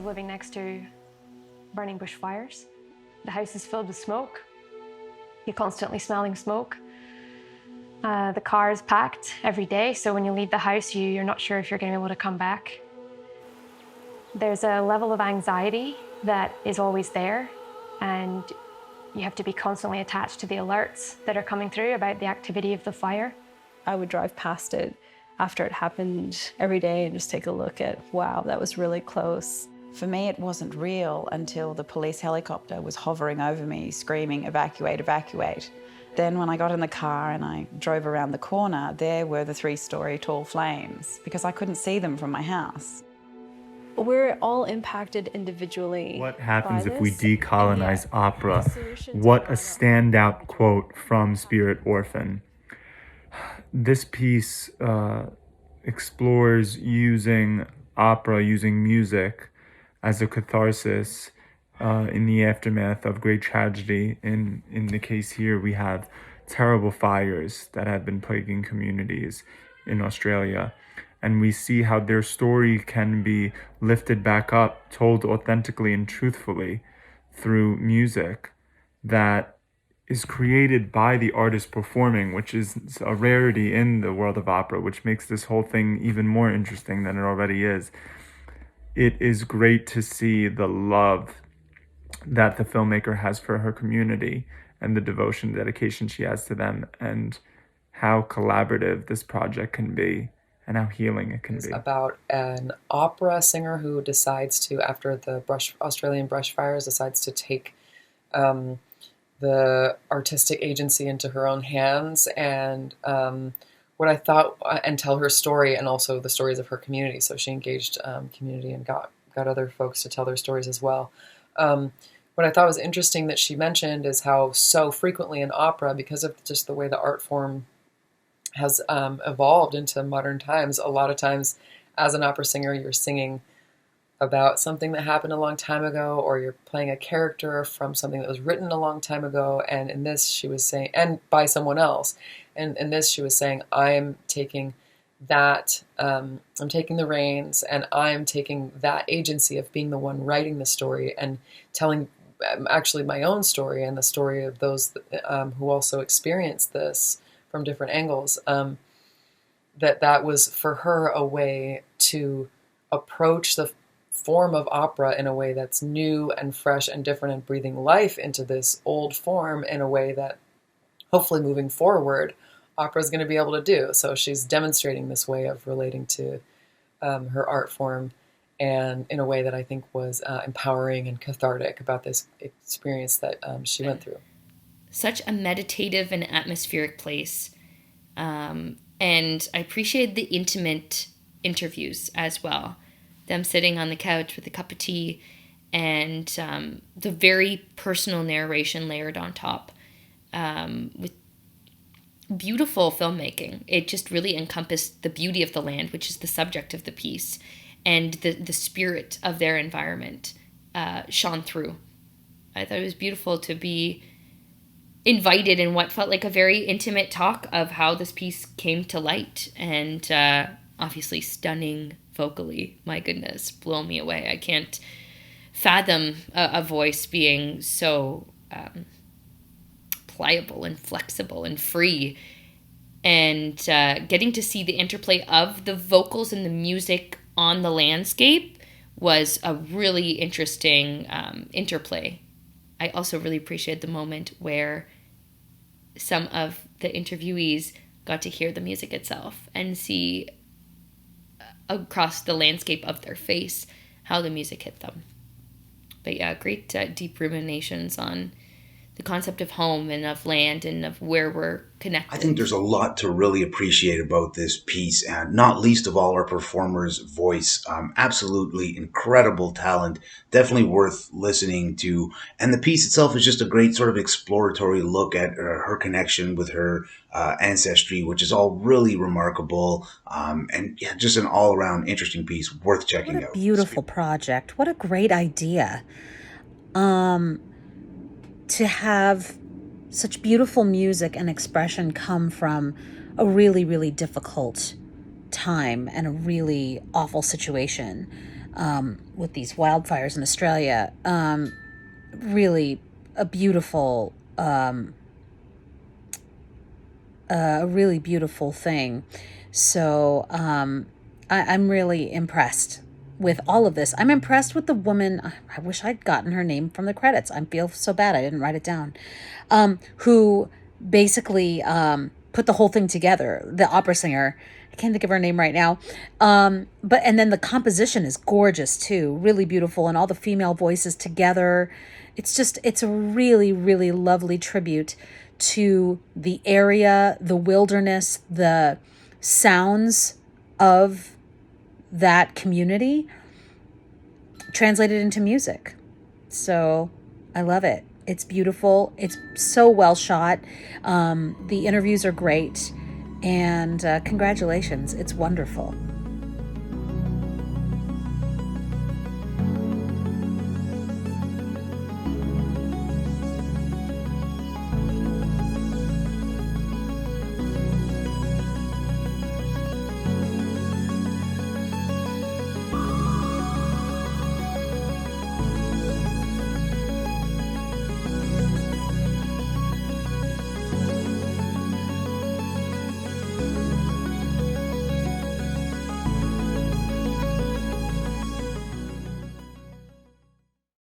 of living next to burning bushfires. The house is filled with smoke. You're constantly smelling smoke. The car is packed every day, so when you leave the house, you're not sure if you're going to be able to come back. There's a level of anxiety that is always there, and you have to be constantly attached to the alerts that are coming through about the activity of the fire. I would drive past it after it happened every day and just take a look at, wow, that was really close. For me, it wasn't real until the police helicopter was hovering over me, screaming, "Evacuate, evacuate." Then when I got in the car and I drove around the corner, there were the 3-story tall flames because I couldn't see them from my house. We're all impacted individually. What happens by if we this, decolonize and yet opera? the solutions What are a standout quote from Spirit Orphan. This piece explores using opera, using music as a catharsis in the aftermath of great tragedy. In the case here, we have terrible fires that have been plaguing communities in Australia. And we see how their story can be lifted back up, told authentically and truthfully through music that is created by the artist performing, which is a rarity in the world of opera, which makes this whole thing even more interesting than it already is. It is great to see the love that the filmmaker has for her community and the devotion, dedication she has to them, and how collaborative this project can be and how healing it can be. It's about an opera singer who decides to, after the Australian brush fires, decides to take the artistic agency into her own hands and what I thought, and tell her story and also the stories of her community. So she engaged community and got other folks to tell their stories as well. What I thought was interesting that she mentioned is how so frequently in opera, because of just the way the art form has evolved into modern times, a lot of times as an opera singer, you're singing about something that happened a long time ago, or you're playing a character from something that was written a long time ago. And in this, she was saying, and by someone else. And in this, she was saying, I'm taking that, I'm taking the reins, and I'm taking that agency of being the one writing the story and telling actually my own story and the story of those who also experienced this from different angles. That was for her a way to approach the form of opera in a way that's new and fresh and different, and breathing life into this old form in a way that hopefully moving forward opera is going to be able to do. So she's demonstrating this way of relating to her art form, and in a way that I think was empowering and cathartic about this experience that she went through. Such a meditative and atmospheric place. And I appreciated the intimate interviews as well. Them sitting on the couch with a cup of tea and the very personal narration layered on top with beautiful filmmaking. It just really encompassed the beauty of the land, which is the subject of the piece, and the spirit of their environment shone through. I thought it was beautiful to be invited in what felt like a very intimate talk of how this piece came to light, and obviously stunning vocally. My goodness, blow me away. I can't fathom a voice being so pliable and flexible and free, and getting to see the interplay of the vocals and the music on the landscape was a really interesting interplay. I also really appreciated the moment where some of the interviewees got to hear the music itself and see across the landscape of their face how the music hit them. But yeah, great deep ruminations on the concept of home and of land and of where we're connected. I think there's a lot to really appreciate about this piece, and not least of all our performer's voice. Absolutely incredible talent, definitely worth listening to. And the piece itself is just a great sort of exploratory look at her connection with her ancestry, which is all really remarkable. And yeah, just an all-around interesting piece worth checking out. What a beautiful project. What a great idea. To have such beautiful music and expression come from a really, really difficult time and a really awful situation. with these wildfires in Australia. Really a beautiful, a really beautiful thing. So I'm really impressed with all of this. I'm impressed with the woman. I wish I'd gotten her name from the credits. I feel so bad I didn't write it down. Who basically put the whole thing together. The opera singer. I can't think of her name right now. And then the composition is gorgeous too. Really beautiful, and all the female voices together. It's a really, really lovely tribute to the area, the wilderness, the sounds of that community translated into music. So I love it. It's beautiful. It's so well shot. The interviews are great. And congratulations. It's wonderful.